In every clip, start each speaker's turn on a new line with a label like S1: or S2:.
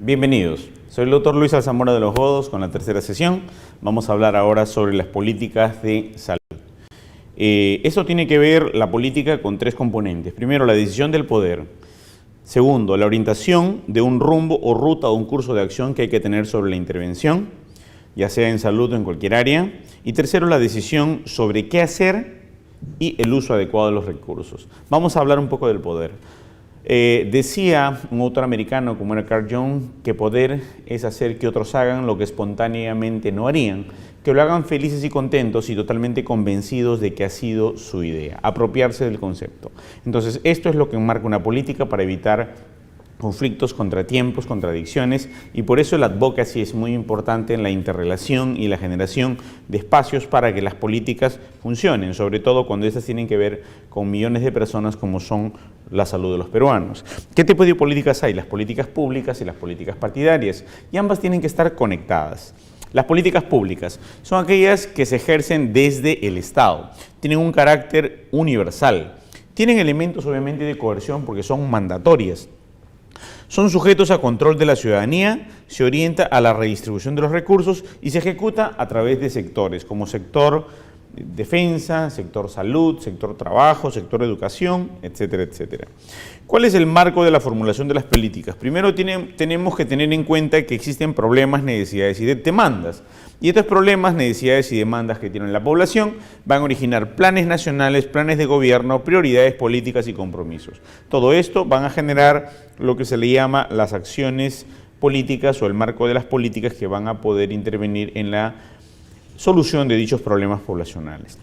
S1: Bienvenidos, soy el doctor Luis Alzamora de los Godos con la tercera sesión. Vamos a hablar ahora sobre las políticas de salud. Esto tiene que ver la política con tres componentes. Primero, la decisión del poder. Segundo, la orientación de un rumbo o ruta o un curso de acción que hay que tener sobre la intervención, ya sea en salud o en cualquier área. Y tercero, la decisión sobre qué hacer y el uso adecuado de los recursos. Vamos a hablar un poco del poder. Decía un autor americano como era Carl Jung que poder es hacer que otros hagan lo que espontáneamente no harían, que lo hagan felices y contentos y totalmente convencidos de que ha sido su idea, apropiarse del concepto. Entonces, esto es lo que enmarca una política para evitar conflictos, contratiempos, contradicciones, y por eso el advocacy es muy importante en la interrelación y la generación de espacios para que las políticas funcionen, sobre todo cuando estas tienen que ver con millones de personas como son la salud de los peruanos. ¿Qué tipo de políticas hay? Las políticas públicas y las políticas partidarias, y ambas tienen que estar conectadas. Las políticas públicas son aquellas que se ejercen desde el Estado, tienen un carácter universal, tienen elementos obviamente de coerción porque son mandatorias. Son sujetos a control de la ciudadanía, se orienta a la redistribución de los recursos y se ejecuta a través de sectores como sector defensa, sector salud, sector trabajo, sector educación, etcétera, etcétera. ¿Cuál es el marco de la formulación de las políticas? Primero tenemos que tener en cuenta que existen problemas, necesidades y demandas. Y estos problemas, necesidades y demandas que tiene la población van a originar planes nacionales, planes de gobierno, prioridades políticas y compromisos. Todo esto van a generar lo que se le llama las acciones políticas o el marco de las políticas que van a poder intervenir en la solución de dichos problemas poblacionales.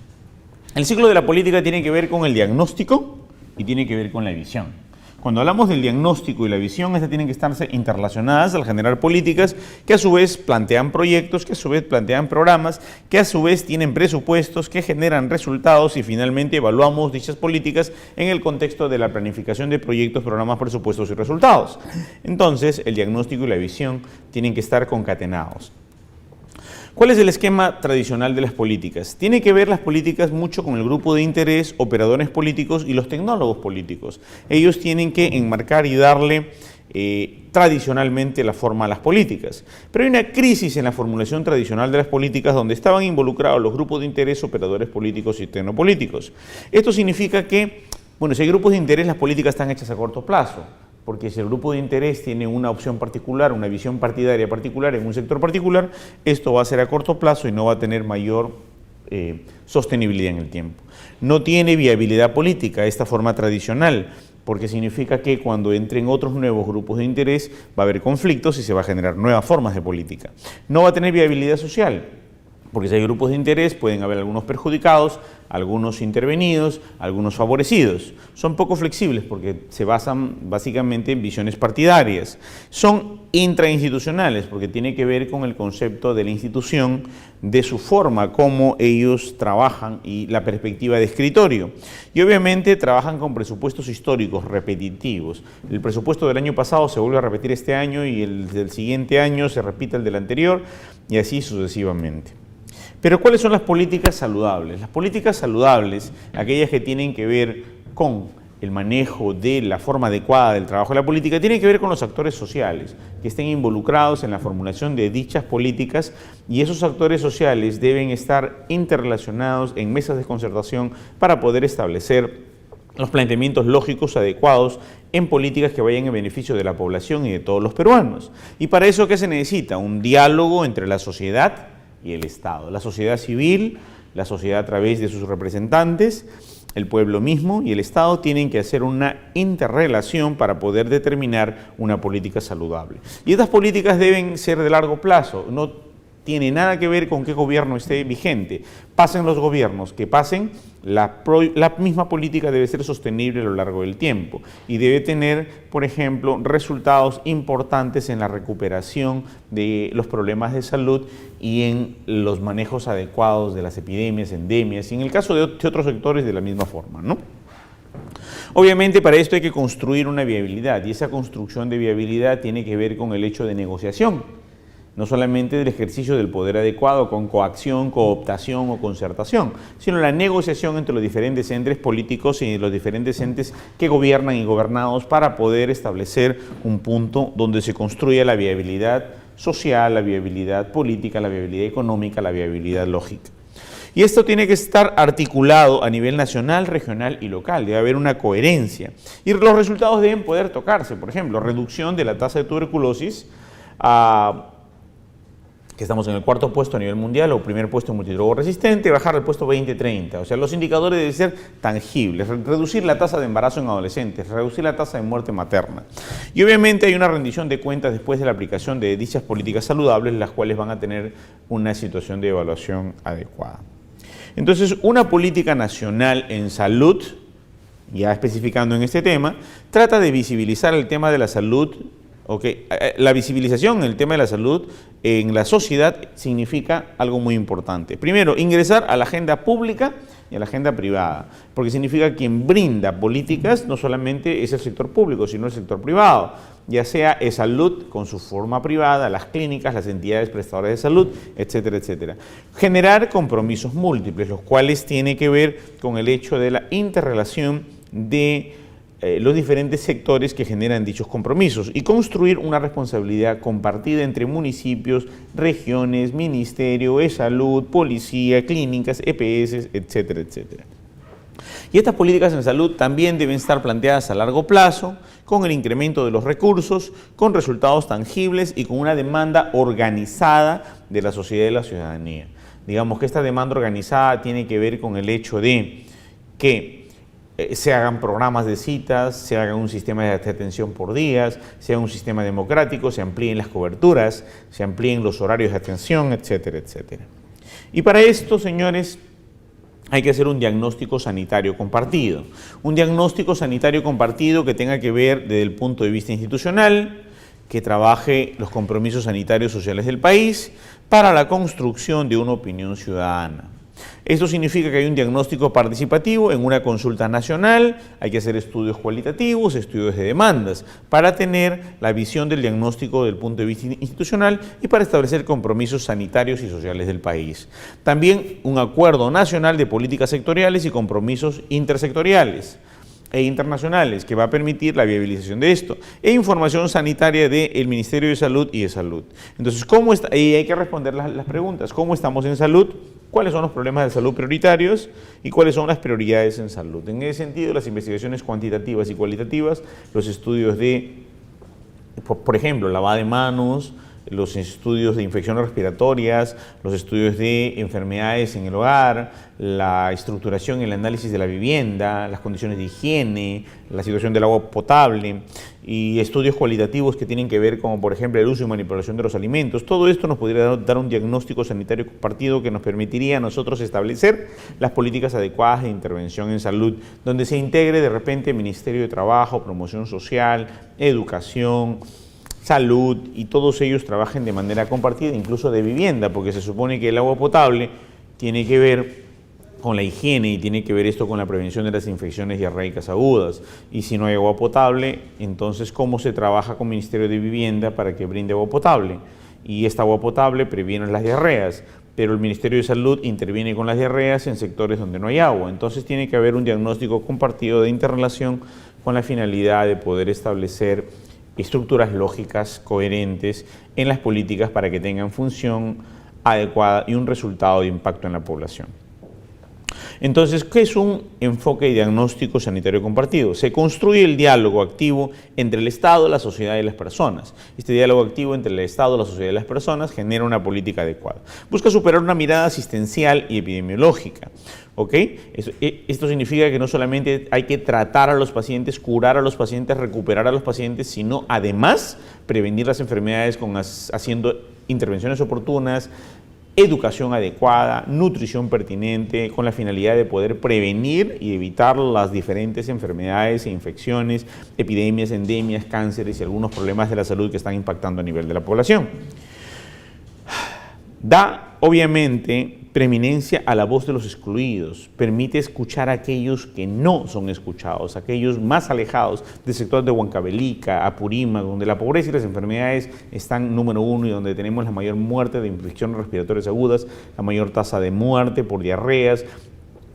S1: El ciclo de la política tiene que ver con el diagnóstico y tiene que ver con la visión. Cuando hablamos del diagnóstico y la visión, estas tienen que estarse interrelacionadas al generar políticas que a su vez plantean proyectos, que a su vez plantean programas, que a su vez tienen presupuestos, que generan resultados y finalmente evaluamos dichas políticas en el contexto de la planificación de proyectos, programas, presupuestos y resultados. Entonces, el diagnóstico y la visión tienen que estar concatenados. ¿Cuál es el esquema tradicional de las políticas? Tiene que ver las políticas mucho con el grupo de interés, operadores políticos y los tecnólogos políticos. Ellos tienen que enmarcar y darle tradicionalmente la forma a las políticas. Pero hay una crisis en la formulación tradicional de las políticas donde estaban involucrados los grupos de interés, operadores políticos y tecnopolíticos. Esto significa que, bueno, si hay grupos de interés, las políticas están hechas a corto plazo. Porque si el grupo de interés tiene una opción particular, una visión partidaria particular en un sector particular, esto va a ser a corto plazo y no va a tener mayor sostenibilidad en el tiempo. No tiene viabilidad política esta forma tradicional, porque significa que cuando entren otros nuevos grupos de interés va a haber conflictos y se va a generar nuevas formas de política. No va a tener viabilidad social, porque si hay grupos de interés pueden haber algunos perjudicados, algunos intervenidos, algunos favorecidos. Son poco flexibles porque se basan básicamente en visiones partidarias. Son intrainstitucionales porque tiene que ver con el concepto de la institución, de su forma, cómo ellos trabajan y la perspectiva de escritorio. Y obviamente trabajan con presupuestos históricos repetitivos. El presupuesto del año pasado se vuelve a repetir este año y el del siguiente año se repite el del anterior y así sucesivamente. Pero ¿cuáles son las políticas saludables? Las políticas saludables, aquellas que tienen que ver con el manejo de la forma adecuada del trabajo de la política, tienen que ver con los actores sociales que estén involucrados en la formulación de dichas políticas y esos actores sociales deben estar interrelacionados en mesas de concertación para poder establecer los planteamientos lógicos adecuados en políticas que vayan en beneficio de la población y de todos los peruanos. Y para eso, ¿qué se necesita? Un diálogo entre la sociedad y el Estado, la sociedad civil, la sociedad a través de sus representantes, el pueblo mismo y el Estado tienen que hacer una interrelación para poder determinar una política saludable. Y estas políticas deben ser de largo plazo, no tiene nada que ver con qué gobierno esté vigente. Pasen los gobiernos, que pasen, la misma política debe ser sostenible a lo largo del tiempo y debe tener, por ejemplo, resultados importantes en la recuperación de los problemas de salud y en los manejos adecuados de las epidemias, endemias y en el caso de otros sectores de la misma forma, ¿no? Obviamente para esto hay que construir una viabilidad y esa construcción de viabilidad tiene que ver con el hecho de negociación. no solamente del ejercicio del poder adecuado con coacción, cooptación o concertación, sino la negociación entre los diferentes entes políticos y los diferentes entes que gobiernan y gobernados para poder establecer un punto donde se construya la viabilidad social, la viabilidad política, la viabilidad económica, la viabilidad lógica. Y esto tiene que estar articulado a nivel nacional, regional y local. Debe haber una coherencia. Y los resultados deben poder tocarse. Por ejemplo, reducción de la tasa de tuberculosis, que estamos en el 4.º puesto a nivel mundial o primer puesto en multidrogo resistente, bajar al puesto 20-30. O sea, los indicadores deben ser tangibles. Reducir la tasa de embarazo en adolescentes, reducir la tasa de muerte materna. Y obviamente hay una rendición de cuentas después de la aplicación de dichas políticas saludables, las cuales van a tener una situación de evaluación adecuada. Entonces, una política nacional en salud, ya especificando en este tema, trata de visibilizar el tema de la salud. La visibilización en el tema de la salud en la sociedad significa algo muy importante. Primero, ingresar a la agenda pública y a la agenda privada, porque significa quien brinda políticas no solamente es el sector público, sino el sector privado, ya sea salud con su forma privada, las clínicas, las entidades prestadoras de salud, etcétera, etcétera. Generar compromisos múltiples, los cuales tienen que ver con el hecho de la interrelación de los diferentes sectores que generan dichos compromisos y construir una responsabilidad compartida entre municipios, regiones, ministerio de salud, policía, clínicas, EPS, etcétera, etcétera. Y estas políticas en salud también deben estar planteadas a largo plazo, con el incremento de los recursos, con resultados tangibles y con una demanda organizada de la sociedad y de la ciudadanía. Digamos que esta demanda organizada tiene que ver con el hecho de que se hagan programas de citas, se haga un sistema de atención por días, sea un sistema democrático, se amplíen las coberturas, se amplíen los horarios de atención, etcétera, etcétera. Y para esto, señores, hay que hacer un diagnóstico sanitario compartido. Un diagnóstico sanitario compartido que tenga que ver desde el punto de vista institucional, que trabaje los compromisos sanitarios sociales del país para la construcción de una opinión ciudadana. Esto significa que hay un diagnóstico participativo en una consulta nacional, hay que hacer estudios cualitativos, estudios de demandas, para tener la visión del diagnóstico desde el punto de vista institucional y para establecer compromisos sanitarios y sociales del país. También un acuerdo nacional de políticas sectoriales y compromisos intersectoriales e internacionales que va a permitir la viabilización de esto, e información sanitaria del Ministerio de Salud y de Salud. Entonces, y hay que responder las preguntas: ¿cómo estamos en salud? ¿Cuáles son los problemas de salud prioritarios? ¿Y cuáles son las prioridades en salud? En ese sentido, las investigaciones cuantitativas y cualitativas, los estudios de, por ejemplo, lavado de manos, los estudios de infecciones respiratorias, los estudios de enfermedades en el hogar, la estructuración y el análisis de la vivienda, las condiciones de higiene, la situación del agua potable y estudios cualitativos que tienen que ver como, por ejemplo, el uso y manipulación de los alimentos. Todo esto nos podría dar un diagnóstico sanitario compartido que nos permitiría a nosotros establecer las políticas adecuadas de intervención en salud, donde se integre de repente Ministerio de Trabajo, Promoción Social, Educación, Salud, y todos ellos trabajen de manera compartida, incluso de vivienda, porque se supone que el agua potable tiene que ver con la higiene y tiene que ver esto con la prevención de las infecciones diarreicas agudas. Y si no hay agua potable, entonces ¿cómo se trabaja con el Ministerio de Vivienda para que brinde agua potable? Y esta agua potable previene las diarreas, pero el Ministerio de Salud interviene con las diarreas en sectores donde no hay agua. Entonces tiene que haber un diagnóstico compartido de interrelación con la finalidad de poder establecer estructuras lógicas coherentes en las políticas para que tengan función adecuada y un resultado de impacto en la población. Entonces, ¿qué es un enfoque diagnóstico sanitario compartido? Se construye el diálogo activo entre el Estado, la sociedad y las personas. Este diálogo activo entre el Estado, la sociedad y las personas genera una política adecuada. Busca superar una mirada asistencial y epidemiológica. Esto significa que no solamente hay que tratar a los pacientes, curar a los pacientes, recuperar a los pacientes, sino además prevenir las enfermedades haciendo intervenciones oportunas, educación adecuada, nutrición pertinente, con la finalidad de poder prevenir y evitar las diferentes enfermedades e infecciones, epidemias, endemias, cánceres y algunos problemas de la salud que están impactando a nivel de la población. Da, obviamente, preeminencia a la voz de los excluidos, permite escuchar a aquellos que no son escuchados, aquellos más alejados del sector de Huancavelica, Apurímac, donde la pobreza y las enfermedades están número uno y donde tenemos la mayor muerte de infecciones respiratorias agudas, la mayor tasa de muerte por diarreas,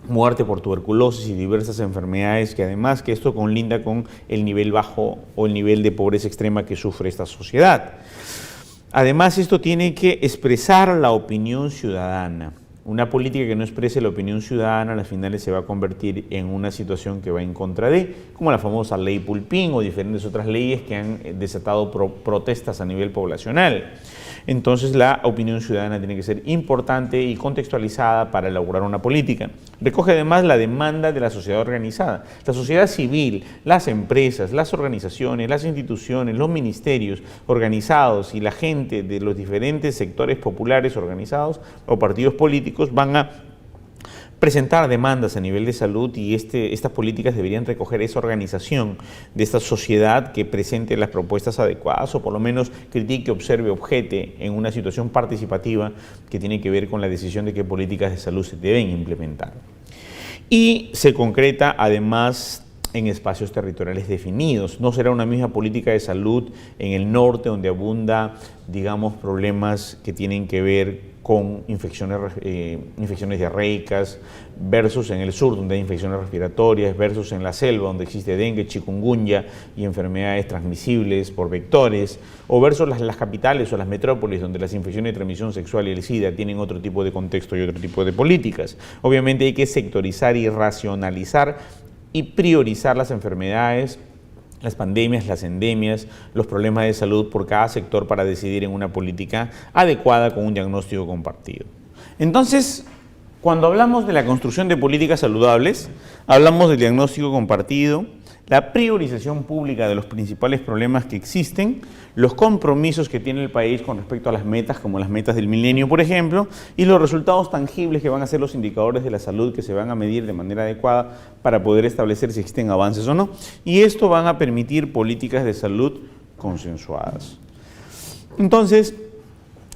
S1: muerte por tuberculosis y diversas enfermedades, que además que esto conlinda con el nivel bajo o el nivel de pobreza extrema que sufre esta sociedad. Además, esto tiene que expresar la opinión ciudadana. Una política que no exprese la opinión ciudadana, a las finales se va a convertir en una situación que va en contra de, como la famosa ley Pulpín o diferentes otras leyes que han desatado protestas a nivel poblacional. Entonces, la opinión ciudadana tiene que ser importante y contextualizada para elaborar una política. Recoge además la demanda de la sociedad organizada. La sociedad civil, las empresas, las organizaciones, las instituciones, los ministerios organizados y la gente de los diferentes sectores populares organizados o partidos políticos van a presentar demandas a nivel de salud y estas políticas deberían recoger esa organización de esta sociedad que presente las propuestas adecuadas o por lo menos critique, observe, objete en una situación participativa que tiene que ver con la decisión de qué políticas de salud se deben implementar. Y se concreta además en espacios territoriales definidos. No será una misma política de salud en el norte, donde abunda, digamos, problemas que tienen que ver con infecciones diarreicas, versus en el sur, donde hay infecciones respiratorias, versus en la selva, donde existe dengue, chikungunya y enfermedades transmisibles por vectores, o versus las capitales o las metrópolis, donde las infecciones de transmisión sexual y el SIDA tienen otro tipo de contexto y otro tipo de políticas. Obviamente hay que sectorizar y racionalizar y priorizar las enfermedades, las pandemias, las endemias, los problemas de salud por cada sector para decidir en una política adecuada con un diagnóstico compartido. Entonces, cuando hablamos de la construcción de políticas saludables, hablamos del diagnóstico compartido, la priorización pública de los principales problemas que existen, los compromisos que tiene el país con respecto a las metas, como las metas del milenio, por ejemplo, y los resultados tangibles que van a ser los indicadores de la salud que se van a medir de manera adecuada para poder establecer si existen avances o no. Y esto van a permitir políticas de salud consensuadas. Entonces,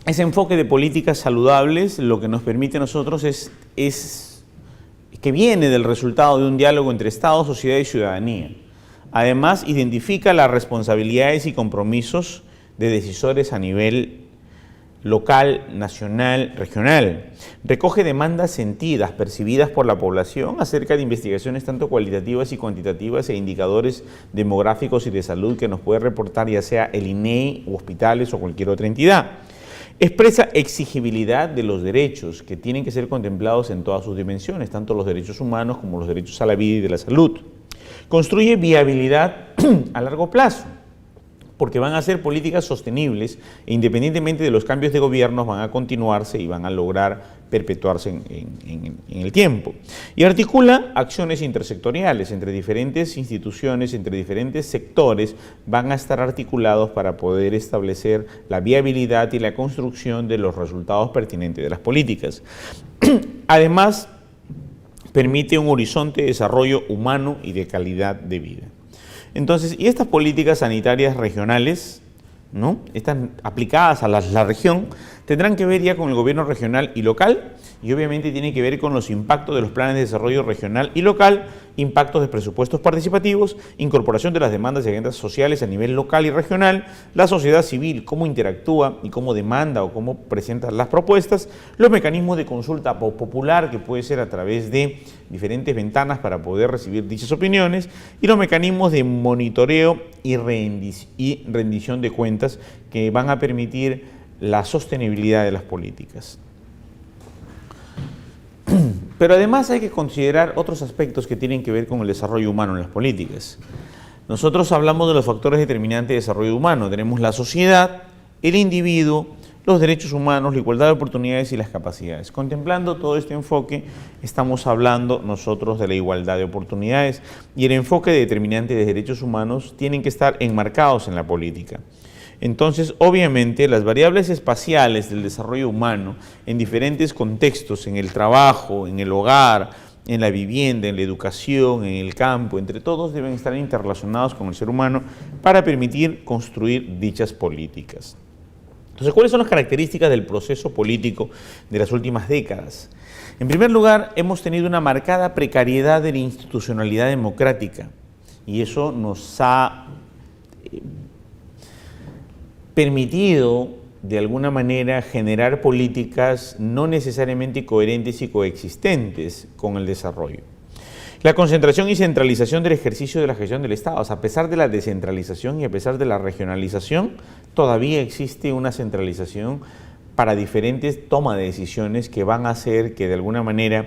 S1: ese enfoque de políticas saludables lo que nos permite a nosotros es que viene del resultado de un diálogo entre Estado, sociedad y ciudadanía. Además, identifica las responsabilidades y compromisos de decisores a nivel local, nacional, regional. Recoge demandas sentidas, percibidas por la población acerca de investigaciones tanto cualitativas y cuantitativas e indicadores demográficos y de salud que nos puede reportar ya sea el INEI, u hospitales o cualquier otra entidad. Expresa exigibilidad de los derechos que tienen que ser contemplados en todas sus dimensiones, tanto los derechos humanos como los derechos a la vida y de la salud. Construye viabilidad a largo plazo, porque van a ser políticas sostenibles e independientemente de los cambios de gobierno van a continuarse y van a lograr perpetuarse en el tiempo. Y articula acciones intersectoriales entre diferentes instituciones, entre diferentes sectores, van a estar articulados para poder establecer la viabilidad y la construcción de los resultados pertinentes de las políticas. Además, permite un horizonte de desarrollo humano y de calidad de vida. Entonces, y estas políticas sanitarias regionales, ¿no?, están aplicadas a la región, tendrán que ver ya con el gobierno regional y local, y obviamente tiene que ver con los impactos de los planes de desarrollo regional y local, impactos de presupuestos participativos, incorporación de las demandas y agendas sociales a nivel local y regional, la sociedad civil, cómo interactúa y cómo demanda o cómo presenta las propuestas, los mecanismos de consulta popular, que puede ser a través de diferentes ventanas para poder recibir dichas opiniones, y los mecanismos de monitoreo y rendición de cuentas que van a permitir la sostenibilidad de las políticas. Pero además hay que considerar otros aspectos que tienen que ver con el desarrollo humano en las políticas. Nosotros hablamos de los factores determinantes de desarrollo humano. Tenemos la sociedad, el individuo, los derechos humanos, la igualdad de oportunidades y las capacidades. Contemplando todo este enfoque, estamos hablando nosotros de la igualdad de oportunidades, y el enfoque de determinantes de derechos humanos tienen que estar enmarcados en la política. Entonces, obviamente, las variables espaciales del desarrollo humano en diferentes contextos, en el trabajo, en el hogar, en la vivienda, en la educación, en el campo, entre todos deben estar interrelacionados con el ser humano para permitir construir dichas políticas. Entonces, ¿cuáles son las características del proceso político de las últimas décadas? En primer lugar, hemos tenido una marcada precariedad de la institucionalidad democrática y eso nos ha permitido, de alguna manera, generar políticas no necesariamente coherentes y coexistentes con el desarrollo. La concentración y centralización del ejercicio de la gestión del Estado. O sea, a pesar de la descentralización y a pesar de la regionalización, todavía existe una centralización para diferentes tomas de decisiones que van a hacer que de alguna manera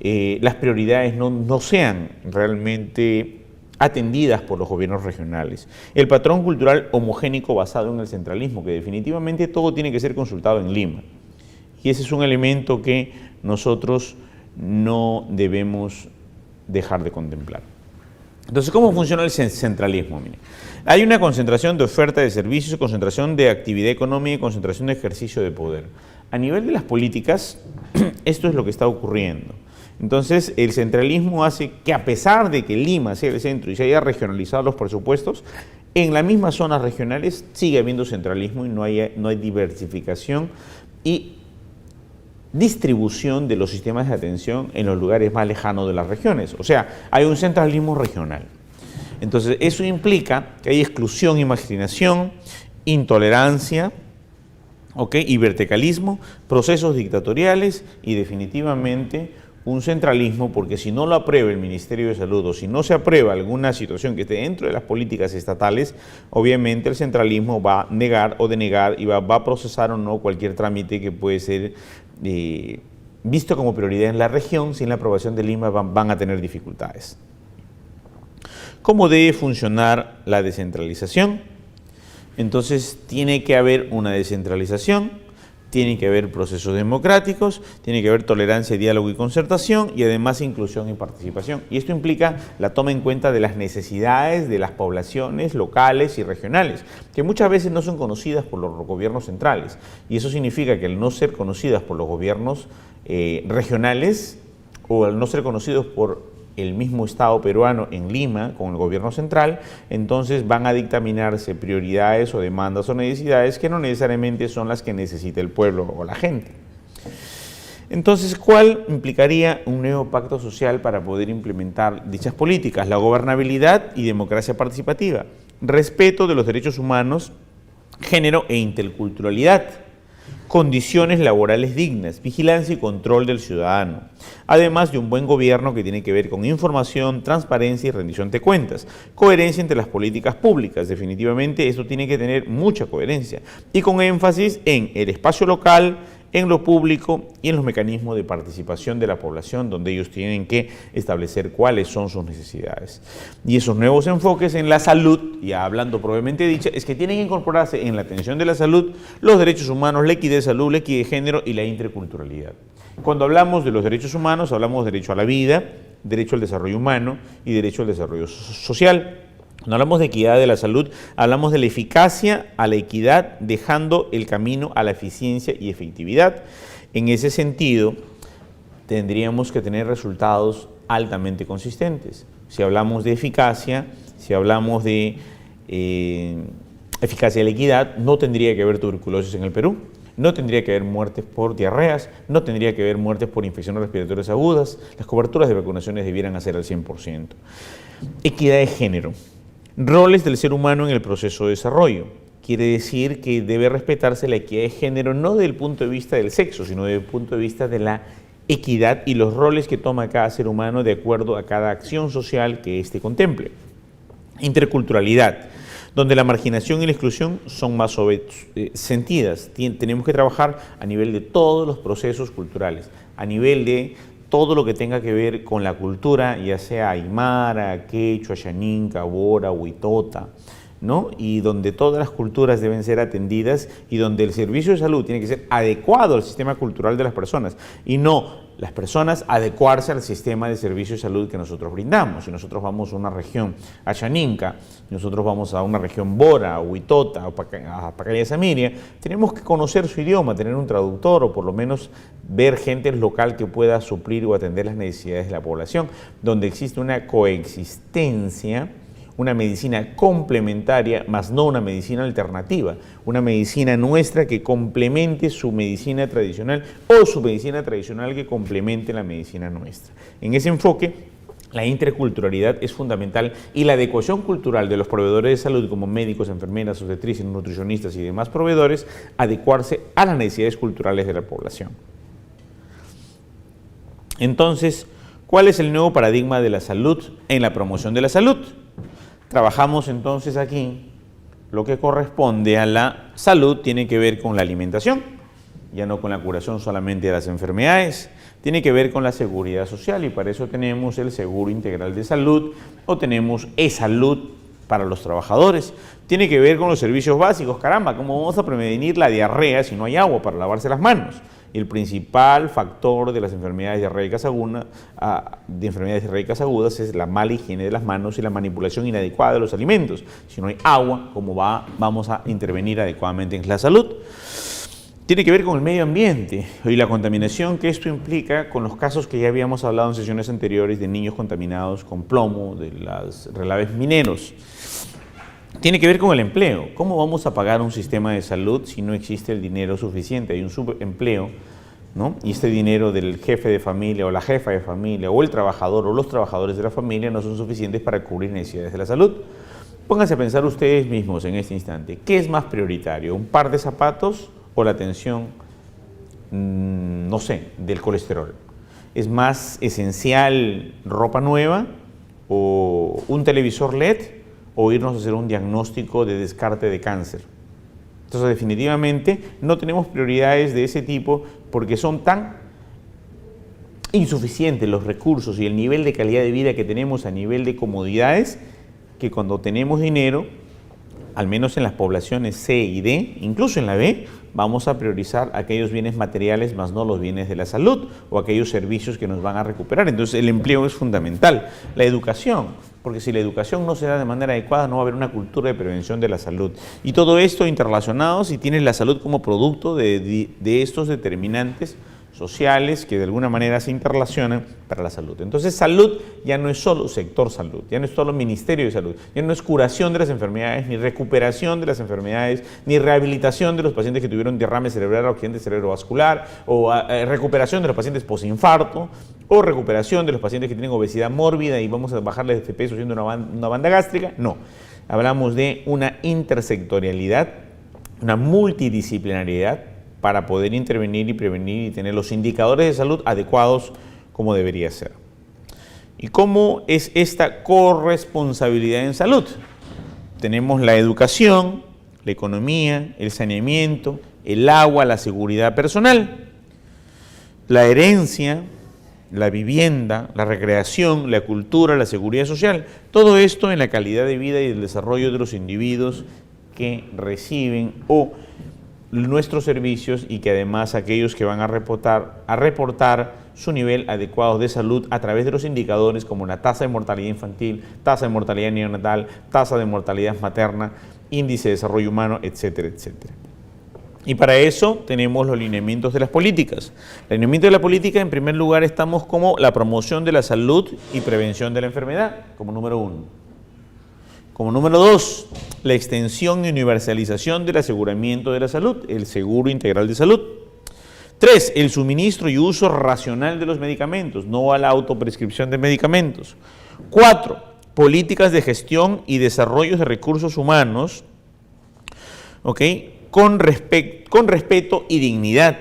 S1: las prioridades no sean realmente atendidas por los gobiernos regionales. El patrón cultural homogénico basado en el centralismo, que definitivamente todo tiene que ser consultado en Lima. Y ese es un elemento que nosotros no debemos dejar de contemplar. Entonces, ¿cómo funciona el centralismo? Mire, hay una concentración de oferta de servicios, concentración de actividad económica y concentración de ejercicio de poder. A nivel de las políticas, esto es lo que está ocurriendo. Entonces, el centralismo hace que, a pesar de que Lima sea el centro y se haya regionalizado los presupuestos, en las mismas zonas regionales sigue habiendo centralismo y no hay diversificación y distribución de los sistemas de atención en los lugares más lejanos de las regiones. O sea, hay un centralismo regional. Entonces, eso implica que hay exclusión y marginación, intolerancia, y verticalismo, procesos dictatoriales y definitivamente un centralismo, porque si no lo aprueba el Ministerio de Salud o si no se aprueba alguna situación que esté dentro de las políticas estatales, obviamente el centralismo va a negar o denegar y va a procesar o no cualquier trámite que puede ser visto como prioridad en la región. Sin la aprobación de Lima van a tener dificultades. ¿Cómo debe funcionar la descentralización? Entonces tiene que haber una descentralización, tiene que haber procesos democráticos, tiene que haber tolerancia, diálogo y concertación y además inclusión y participación. Y esto implica la toma en cuenta de las necesidades de las poblaciones locales y regionales, que muchas veces no son conocidas por los gobiernos centrales. Y eso significa que al no ser conocidas por los gobiernos regionales o al no ser conocidos por el mismo Estado peruano en Lima con el gobierno central, entonces van a dictaminarse prioridades o demandas o necesidades que no necesariamente son las que necesita el pueblo o la gente. Entonces, ¿cuál implicaría un nuevo pacto social para poder implementar dichas políticas? La gobernabilidad y democracia participativa, respeto de los derechos humanos, género e interculturalidad, condiciones laborales dignas, vigilancia y control del ciudadano, además de un buen gobierno que tiene que ver con información, transparencia y rendición de cuentas, coherencia entre las políticas públicas. Definitivamente esto tiene que tener mucha coherencia y con énfasis en el espacio local, en lo público y en los mecanismos de participación de la población, donde ellos tienen que establecer cuáles son sus necesidades. Y esos nuevos enfoques en la salud, ya hablando probablemente dicha, es que tienen que incorporarse en la atención de la salud los derechos humanos, la equidad de salud, la equidad de género y la interculturalidad. Cuando hablamos de los derechos humanos, hablamos de derecho a la vida, derecho al desarrollo humano y derecho al desarrollo social. Cuando hablamos de equidad de la salud, hablamos de la eficacia a la equidad, dejando el camino a la eficiencia y efectividad. En ese sentido, tendríamos que tener resultados altamente consistentes. Si hablamos de eficacia, si hablamos de eficacia de la equidad, no tendría que haber tuberculosis en el Perú, no tendría que haber muertes por diarreas, no tendría que haber muertes por infecciones respiratorias agudas, las coberturas de vacunaciones debieran ser al 100%. Equidad de género. Roles del ser humano en el proceso de desarrollo. Quiere decir que debe respetarse la equidad de género no desde el punto de vista del sexo, sino desde el punto de vista de la equidad y los roles que toma cada ser humano de acuerdo a cada acción social que éste contemple. Interculturalidad, donde la marginación y la exclusión son más sentidas. Tenemos que trabajar a nivel de todos los procesos culturales, a nivel de todo lo que tenga que ver con la cultura, ya sea aymara, quechua, xaninca, bora, huitota, ¿no? Y donde todas las culturas deben ser atendidas y donde el servicio de salud tiene que ser adecuado al sistema cultural de las personas y no las personas adecuarse al sistema de servicio de salud que nosotros brindamos. Si nosotros vamos a una región a xaninca, nosotros vamos a una región bora, a huitota, a Pacaya Samiria, tenemos que conocer su idioma, tener un traductor o por lo menos ver gente local que pueda suplir o atender las necesidades de la población, donde existe una coexistencia, una medicina complementaria, más no una medicina alternativa, una medicina nuestra que complemente su medicina tradicional o su medicina tradicional que complemente la medicina nuestra. En ese enfoque, la interculturalidad es fundamental y la adecuación cultural de los proveedores de salud como médicos, enfermeras, obstetrices, nutricionistas y demás proveedores, adecuarse a las necesidades culturales de la población. Entonces, ¿cuál es el nuevo paradigma de la salud en la promoción de la salud? Trabajamos entonces aquí, lo que corresponde a la salud tiene que ver con la alimentación, ya no con la curación solamente de las enfermedades, tiene que ver con la seguridad social y para eso tenemos el Seguro Integral de Salud o tenemos e-Salud para los trabajadores. Tiene que ver con los servicios básicos, caramba, ¿cómo vamos a prevenir la diarrea si no hay agua para lavarse las manos? El principal factor de las enfermedades diarreicas agudas es la mala higiene de las manos y la manipulación inadecuada de los alimentos. Si no hay agua, ¿cómo vamos a intervenir adecuadamente en la salud? Tiene que ver con el medio ambiente y la contaminación que esto implica con los casos que ya habíamos hablado en sesiones anteriores de niños contaminados con plomo, de los relaves mineros. Tiene que ver con el empleo. ¿Cómo vamos a pagar un sistema de salud si no existe el dinero suficiente? Hay un subempleo, ¿no? Y este dinero del jefe de familia o la jefa de familia o el trabajador o los trabajadores de la familia no son suficientes para cubrir necesidades de la salud. Pónganse a pensar ustedes mismos en este instante. ¿Qué es más prioritario? ¿Un par de zapatos o la atención, no sé, del colesterol? ¿Es más esencial ropa nueva o un televisor LED o irnos a hacer un diagnóstico de descarte de cáncer? Entonces, definitivamente no tenemos prioridades de ese tipo porque son tan insuficientes los recursos y el nivel de calidad de vida que tenemos a nivel de comodidades que cuando tenemos dinero, al menos en las poblaciones C y D, incluso en la B, vamos a priorizar aquellos bienes materiales más no los bienes de la salud o aquellos servicios que nos van a recuperar. Entonces el empleo es fundamental. La educación, porque si la educación no se da de manera adecuada no va a haber una cultura de prevención de la salud. Y todo esto interrelacionado si tienes la salud como producto de estos determinantes sociales que de alguna manera se interrelacionan para la salud. Entonces salud ya no es solo sector salud, ya no es solo ministerio de salud, ya no es curación de las enfermedades, ni recuperación de las enfermedades, ni rehabilitación de los pacientes que tuvieron derrame cerebral o accidente cerebrovascular, o recuperación de los pacientes posinfarto, o recuperación de los pacientes que tienen obesidad mórbida y vamos a bajarles de peso haciendo una banda gástrica. No, hablamos de una intersectorialidad, una multidisciplinariedad para poder intervenir y prevenir y tener los indicadores de salud adecuados como debería ser. ¿Y cómo es esta corresponsabilidad en salud? Tenemos la educación, la economía, el saneamiento, el agua, la seguridad personal, la herencia, la vivienda, la recreación, la cultura, la seguridad social. Todo esto en la calidad de vida y el desarrollo de los individuos que reciben nuestros servicios y que además aquellos que van a reportar su nivel adecuado de salud a través de los indicadores como la tasa de mortalidad infantil, tasa de mortalidad neonatal, tasa de mortalidad materna, índice de desarrollo humano, etcétera, etcétera. Y para eso tenemos los lineamientos de las políticas. El lineamiento de la política, en primer lugar, estamos como la promoción de la salud y prevención de la enfermedad, como número 1. Como número 2, la extensión y universalización del aseguramiento de la salud, el Seguro Integral de Salud. 3, el suministro y uso racional de los medicamentos, no a la autoprescripción de medicamentos. 4, políticas de gestión y desarrollo de recursos humanos, con respeto y dignidad.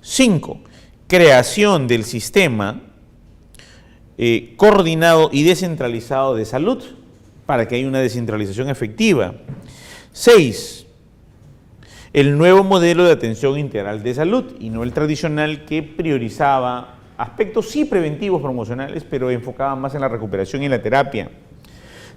S1: 5, creación del sistema coordinado y descentralizado de salud, para que haya una descentralización efectiva. 6, el nuevo modelo de atención integral de salud y no el tradicional que priorizaba aspectos sí preventivos promocionales, pero enfocaba más en la recuperación y la terapia.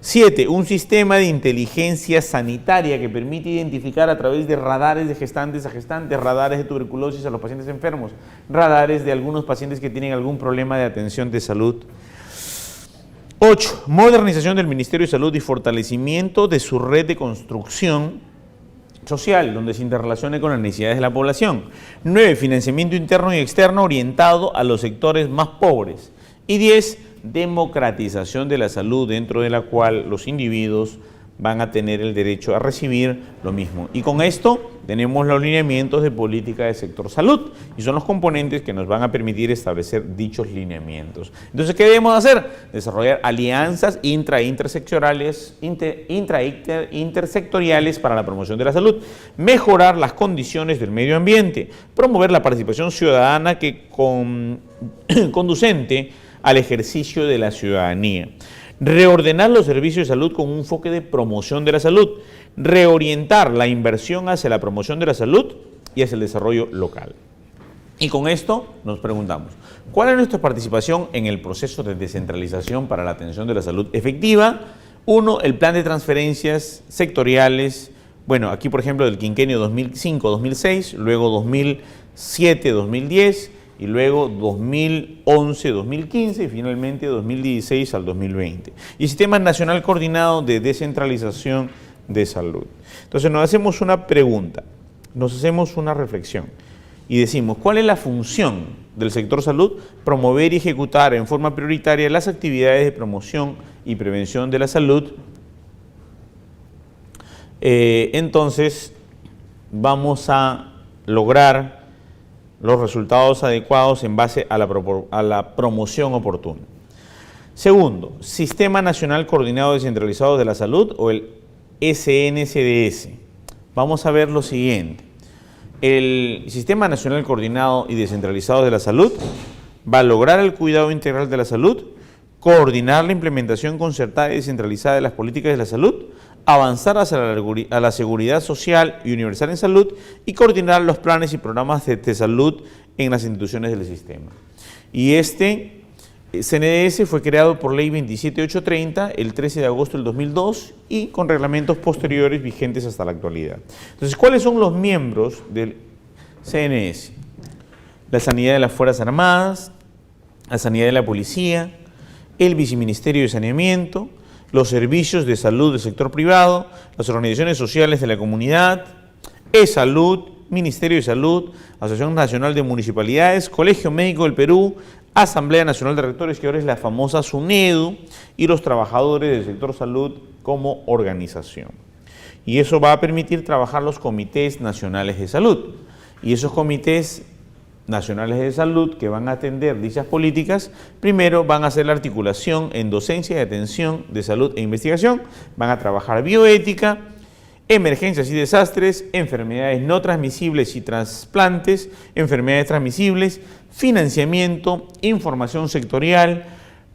S1: 7, un sistema de inteligencia sanitaria que permite identificar a través de radares de gestantes a gestantes, radares de tuberculosis a los pacientes enfermos, radares de algunos pacientes que tienen algún problema de atención de salud. 8, modernización del Ministerio de Salud y fortalecimiento de su red de construcción social, donde se interrelacione con las necesidades de la población. 9, financiamiento interno y externo orientado a los sectores más pobres. Y 10, democratización de la salud, dentro de la cual los individuos van a tener el derecho a recibir lo mismo. Y con esto tenemos los lineamientos de política del sector salud, y son los componentes que nos van a permitir establecer dichos lineamientos. Entonces, ¿qué debemos hacer? Desarrollar alianzas intersectoriales para la promoción de la salud, mejorar las condiciones del medio ambiente, promover la participación ciudadana conducente al ejercicio de la ciudadanía, reordenar los servicios de salud con un enfoque de promoción de la salud, reorientar la inversión hacia la promoción de la salud y hacia el desarrollo local. Y con esto nos preguntamos, ¿cuál es nuestra participación en el proceso de descentralización para la atención de la salud efectiva? 1. El plan de transferencias sectoriales, bueno, aquí por ejemplo del quinquenio 2005-2006, luego 2007-2010, y luego 2011-2015 y finalmente 2016 al 2020. Y Sistema Nacional Coordinado de Descentralización de Salud. Entonces nos hacemos una pregunta, nos hacemos una reflexión y decimos, ¿cuál es la función del sector salud? Promover y ejecutar en forma prioritaria las actividades de promoción y prevención de la salud. Entonces vamos a lograr los resultados adecuados en base a la promoción oportuna. Segundo, Sistema Nacional Coordinado Descentralizado de la Salud, o el SNCDS. Vamos a ver lo siguiente. El Sistema Nacional Coordinado y Descentralizado de la Salud va a lograr el cuidado integral de la salud, coordinar la implementación concertada y descentralizada de las políticas de la salud, avanzar hacia la seguridad social y universal en salud y coordinar los planes y programas de salud en las instituciones del sistema. Y este CNDS fue creado por Ley 27830 el 13 de agosto del 2002 y con reglamentos posteriores vigentes hasta la actualidad. Entonces, ¿cuáles son los miembros del CNS? La Sanidad de las Fuerzas Armadas, la Sanidad de la Policía, el Viceministerio de Saneamiento, los servicios de salud del sector privado, las organizaciones sociales de la comunidad, E-Salud, Ministerio de Salud, Asociación Nacional de Municipalidades, Colegio Médico del Perú, Asamblea Nacional de Rectores, que ahora es la famosa SUNEDU, y los trabajadores del sector salud como organización. Y eso va a permitir trabajar los comités nacionales de salud. Y esos comités nacionales de salud que van a atender dichas políticas, primero van a hacer la articulación en docencia y atención de salud e investigación, van a trabajar bioética, emergencias y desastres, enfermedades no transmisibles y trasplantes, enfermedades transmisibles, financiamiento, información sectorial,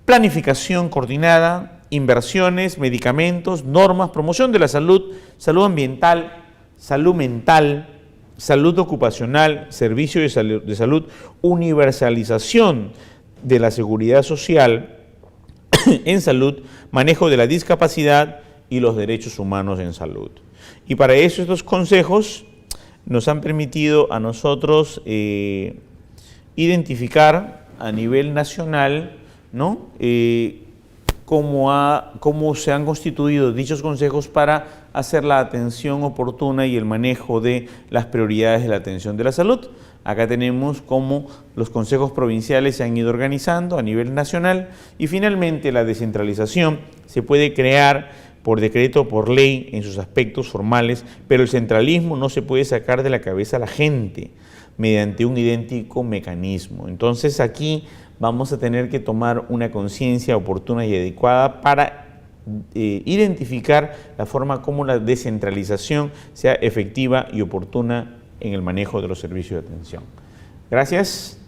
S1: planificación coordinada, inversiones, medicamentos, normas, promoción de la salud, salud ambiental, salud mental, salud ocupacional, servicio de salud, universalización de la seguridad social en salud, manejo de la discapacidad y los derechos humanos en salud. Y para eso estos consejos nos han permitido a nosotros identificar a nivel nacional, ¿no?, cómo se han constituido dichos consejos para hacer la atención oportuna y el manejo de las prioridades de la atención de la salud. Acá tenemos cómo los consejos provinciales se han ido organizando a nivel nacional y finalmente la descentralización se puede crear por decreto o por ley en sus aspectos formales, pero el centralismo no se puede sacar de la cabeza a la gente mediante un idéntico mecanismo. Entonces aquí vamos a tener que tomar una conciencia oportuna y adecuada para identificar la forma como la descentralización sea efectiva y oportuna en el manejo de los servicios de atención. Gracias.